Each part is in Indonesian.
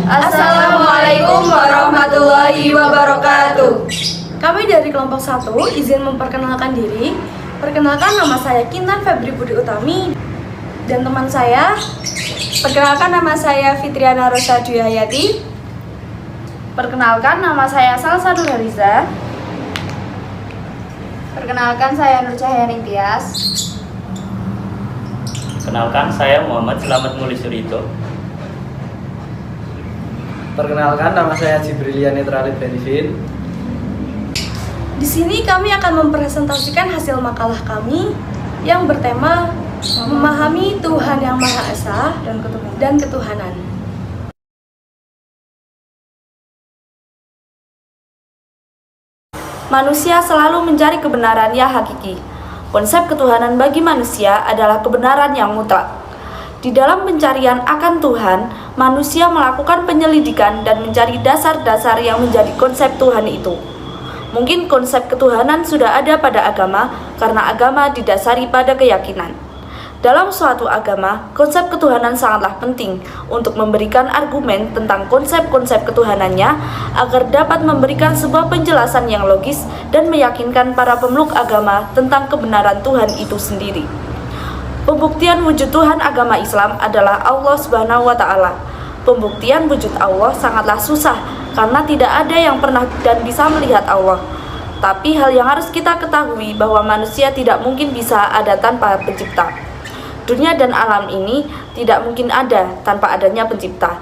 Assalamualaikum warahmatullahi wabarakatuh. Kami dari kelompok 1 izin memperkenalkan diri. Perkenalkan, nama saya Kintan Febri Budi Utami dan teman saya. Perkenalkan, nama saya Fitriana Rosa Dwi Hayati. Perkenalkan, nama saya Salsa Nurhaliza. Perkenalkan, saya Nur Cahyaning Tias. Perkenalkan, saya Muhammad Selamat Muli Surito. Perkenalkan, nama saya Jibrilia Netralit Benifin. Di sini kami akan mempresentasikan hasil makalah kami yang bertema memahami Tuhan yang Maha Esa dan ketuhanan. Manusia selalu mencari kebenaran yang hakiki. Konsep ketuhanan bagi manusia adalah kebenaran yang mutlak. Di dalam pencarian akan Tuhan, manusia melakukan penyelidikan dan mencari dasar-dasar yang menjadi konsep Tuhan itu. Mungkin konsep ketuhanan sudah ada pada agama karena agama didasari pada keyakinan. Dalam suatu agama, konsep ketuhanan sangatlah penting untuk memberikan argumen tentang konsep-konsep ketuhanannya agar dapat memberikan sebuah penjelasan yang logis dan meyakinkan para pemeluk agama tentang kebenaran Tuhan itu sendiri. Pembuktian wujud Tuhan agama Islam adalah Allah Subhanahu wa Ta'ala. Pembuktian wujud Allah sangatlah susah karena tidak ada yang pernah dan bisa melihat Allah. Tapi hal yang harus kita ketahui bahwa manusia tidak mungkin bisa ada tanpa pencipta. Dunia dan alam ini tidak mungkin ada tanpa adanya pencipta.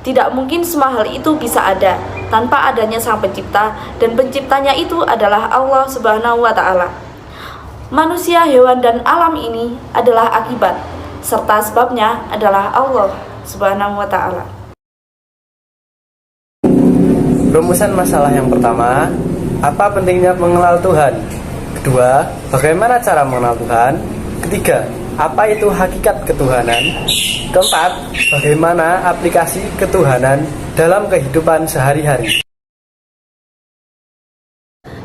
Tidak mungkin semua hal itu bisa ada tanpa adanya sang pencipta, dan penciptanya itu adalah Allah Subhanahu wa Ta'ala. Manusia, hewan, dan alam ini adalah akibat, serta sebabnya adalah Allah Subhanahu wa Ta'ala. Rumusan masalah yang pertama, apa pentingnya mengenal Tuhan? Kedua, bagaimana cara mengenal Tuhan? Ketiga, apa itu hakikat ketuhanan? Keempat, bagaimana aplikasi ketuhanan dalam kehidupan sehari-hari?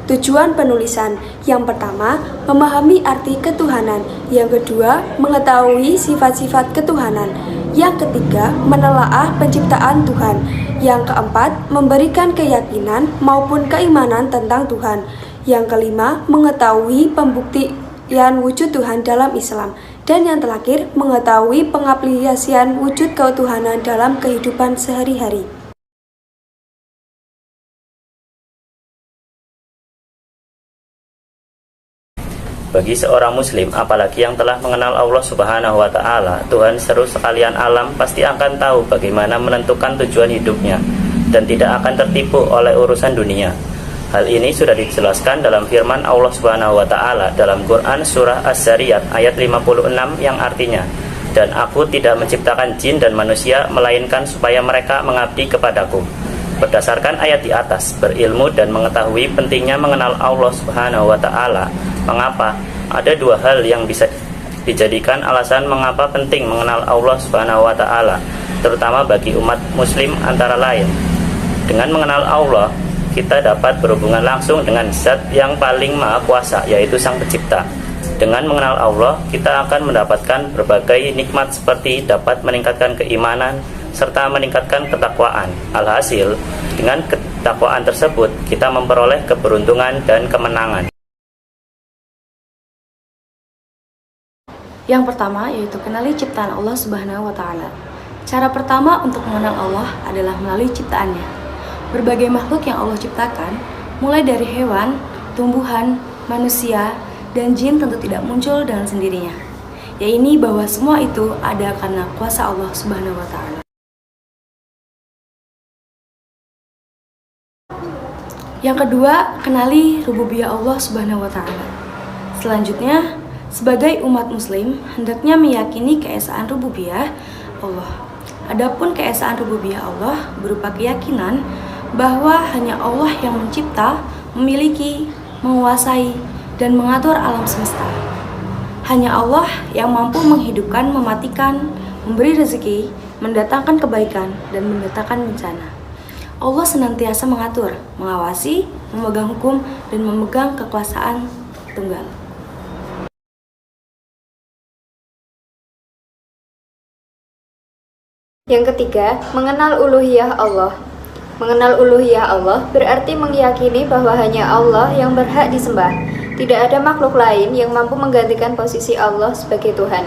Tujuan penulisan: yang pertama, memahami arti ketuhanan. Yang kedua, mengetahui sifat-sifat ketuhanan. Yang ketiga, menelaah penciptaan Tuhan. Yang keempat, memberikan keyakinan maupun keimanan tentang Tuhan. Yang kelima, mengetahui pembuktian wujud Tuhan dalam Islam. Dan yang terakhir, mengetahui pengaplikasian wujud ketuhanan dalam kehidupan sehari-hari. Bagi seorang muslim, apalagi yang telah mengenal Allah Subhanahu wa Ta'ala, Tuhan seru sekalian alam, pasti akan tahu bagaimana menentukan tujuan hidupnya dan tidak akan tertipu oleh urusan dunia. Hal ini sudah dijelaskan dalam firman Allah Subhanahu wa Ta'ala dalam Quran surah Az-Zariyat ayat 56 yang artinya, "Dan aku tidak menciptakan jin dan manusia melainkan supaya mereka mengabdi kepadaku." Berdasarkan ayat di atas, berilmu dan mengetahui pentingnya mengenal Allah Subhanahu wa Ta'ala. Mengapa? Ada dua hal yang bisa dijadikan alasan mengapa penting mengenal Allah Subhanahu wa Ta'ala, terutama bagi umat muslim, antara lain. Dengan mengenal Allah, kita dapat berhubungan langsung dengan Zat yang paling Maha Kuasa, yaitu Sang Pencipta. Dengan mengenal Allah, kita akan mendapatkan berbagai nikmat seperti dapat meningkatkan keimanan serta meningkatkan ketakwaan. Alhasil, dengan ketakwaan tersebut, kita memperoleh keberuntungan dan kemenangan. Yang pertama yaitu kenali ciptaan Allah Subhanahu wa Ta'ala. Cara pertama untuk mengenal Allah adalah melalui ciptaannya. Berbagai makhluk yang Allah ciptakan, mulai dari hewan, tumbuhan, manusia, dan jin tentu tidak muncul dengan sendirinya. Yaitu bahwa semua itu ada karena kuasa Allah Subhanahu wa Ta'ala. Yang kedua, kenali rububiyah Allah Subhanahu wa Ta'ala. Selanjutnya, sebagai umat muslim, hendaknya meyakini keesaan rububiyah Allah. Adapun keesaan rububiyah Allah berupa keyakinan bahwa hanya Allah yang mencipta, memiliki, menguasai, dan mengatur alam semesta. Hanya Allah yang mampu menghidupkan, mematikan, memberi rezeki, mendatangkan kebaikan, dan mendatangkan bencana. Allah senantiasa mengatur, mengawasi, memegang hukum, dan memegang kekuasaan tunggal. Yang ketiga, mengenal uluhiyah Allah. Mengenal uluhiyah Allah berarti meyakini bahwa hanya Allah yang berhak disembah. Tidak ada makhluk lain yang mampu menggantikan posisi Allah sebagai Tuhan.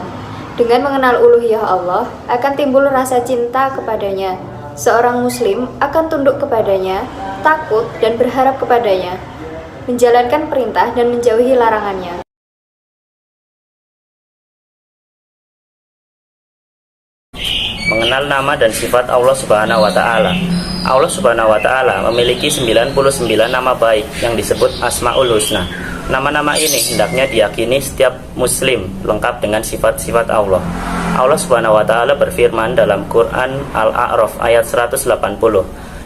Dengan mengenal uluhiyah Allah, akan timbul rasa cinta kepadanya. Seorang muslim akan tunduk kepadanya, takut dan berharap kepadanya, menjalankan perintah dan menjauhi larangannya. Mengenal nama dan sifat Allah Subhanahu wa taala. Allah Subhanahu wa taala memiliki 99 nama baik yang disebut Asmaul Husna. Nama-nama ini hendaknya diyakini setiap muslim lengkap dengan sifat-sifat Allah. Allah Subhanahu wa taala berfirman dalam Quran Al-A'raf ayat 180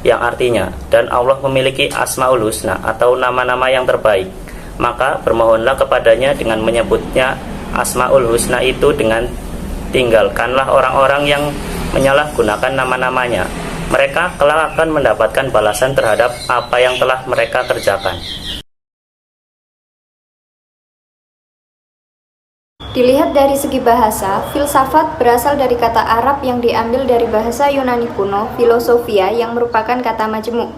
yang artinya, dan Allah memiliki Asmaul Husna atau nama-nama yang terbaik. Maka bermohonlah kepadanya dengan menyebutnya Asmaul Husna itu, dengan tinggalkanlah orang-orang yang menyalahgunakan nama-namanya. Mereka kelak akan mendapatkan balasan terhadap apa yang telah mereka kerjakan. Dilihat dari segi bahasa, filsafat berasal dari kata Arab yang diambil dari bahasa Yunani kuno, filosofia, yang merupakan kata majemuk.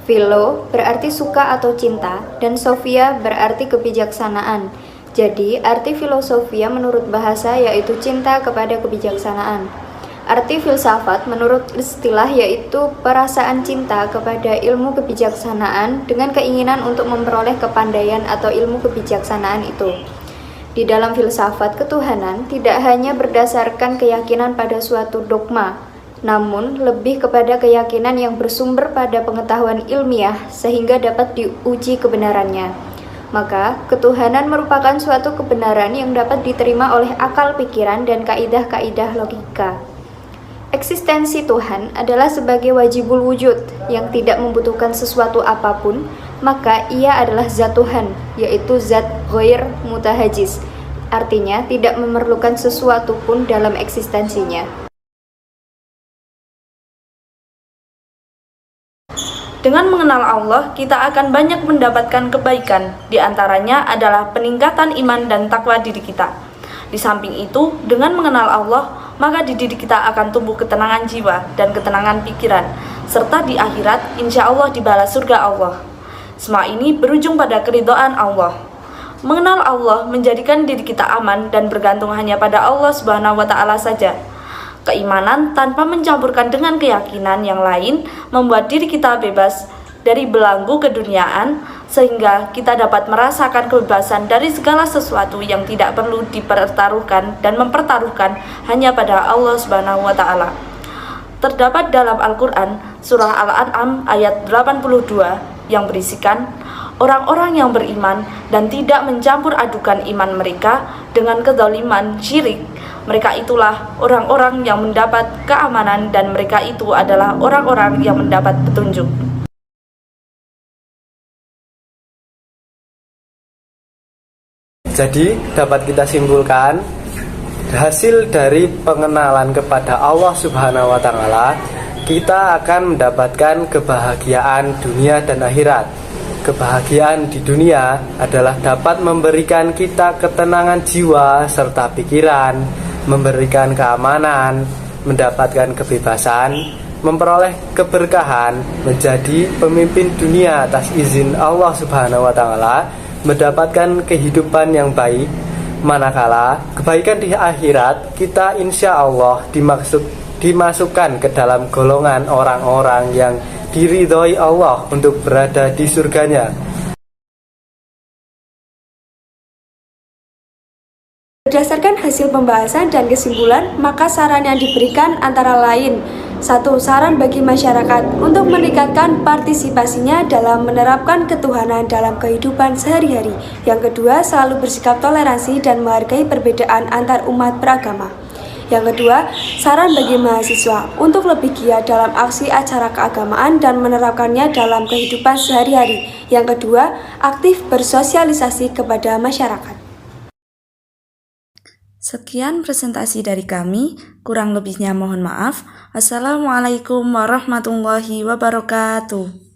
Philo berarti suka atau cinta, dan sophia berarti kebijaksanaan. Jadi, arti filosofia menurut bahasa yaitu cinta kepada kebijaksanaan. Arti filsafat menurut istilah yaitu perasaan cinta kepada ilmu kebijaksanaan dengan keinginan untuk memperoleh kepandaian atau ilmu kebijaksanaan itu. Di dalam filsafat ketuhanan tidak hanya berdasarkan keyakinan pada suatu dogma, namun lebih kepada keyakinan yang bersumber pada pengetahuan ilmiah sehingga dapat diuji kebenarannya. Maka, ketuhanan merupakan suatu kebenaran yang dapat diterima oleh akal pikiran dan kaidah-kaidah logika. Eksistensi Tuhan adalah sebagai wajibul wujud yang tidak membutuhkan sesuatu apapun, maka ia adalah zat Tuhan, yaitu zat ghair mutahajiz, artinya tidak memerlukan sesuatu pun dalam eksistensinya. Dengan mengenal Allah, kita akan banyak mendapatkan kebaikan. Di antaranya adalah peningkatan iman dan takwa diri kita. Di samping itu, dengan mengenal Allah, maka di diri kita akan tumbuh ketenangan jiwa dan ketenangan pikiran, serta di akhirat, insya Allah dibalas surga Allah. Semua ini berujung pada keridhaan Allah. Mengenal Allah menjadikan diri kita aman dan bergantung hanya pada Allah Subhanahu wa taala saja. Keimanan tanpa mencampurkan dengan keyakinan yang lain membuat diri kita bebas dari belenggu keduniaan, sehingga kita dapat merasakan kebebasan dari segala sesuatu yang tidak perlu dipertaruhkan dan mempertaruhkan hanya pada Allah Subhanahu wa taala. Terdapat dalam Al-Qur'an surah Al-An'am ayat 82 yang berisikan, orang-orang yang beriman dan tidak mencampur adukan iman mereka dengan kezaliman syirik, mereka itulah orang-orang yang mendapat keamanan dan mereka itu adalah orang-orang yang mendapat petunjuk. Jadi dapat kita simpulkan, hasil dari pengenalan kepada Allah Subhanahu wa taala, kita akan mendapatkan kebahagiaan dunia dan akhirat. Kebahagiaan di dunia adalah dapat memberikan kita ketenangan jiwa serta pikiran, memberikan keamanan, mendapatkan kebebasan, memperoleh keberkahan, menjadi pemimpin dunia atas izin Allah Subhanahu wa taala, mendapatkan kehidupan yang baik. Manakala kebaikan di akhirat, kita insya Allah dimasukkan ke dalam golongan orang-orang yang diridhoi Allah untuk berada di surganya. Berdasarkan hasil pembahasan dan kesimpulan, maka saran yang diberikan antara lain: 1. Saran bagi masyarakat untuk meningkatkan partisipasinya dalam menerapkan ketuhanan dalam kehidupan sehari-hari. Yang kedua, selalu bersikap toleransi dan menghargai perbedaan antar umat beragama. Yang kedua, saran bagi mahasiswa untuk lebih giat dalam aksi acara keagamaan dan menerapkannya dalam kehidupan sehari-hari. Yang kedua, aktif bersosialisasi kepada masyarakat. Sekian presentasi dari kami, kurang lebihnya mohon maaf. Assalamualaikum warahmatullahi wabarakatuh.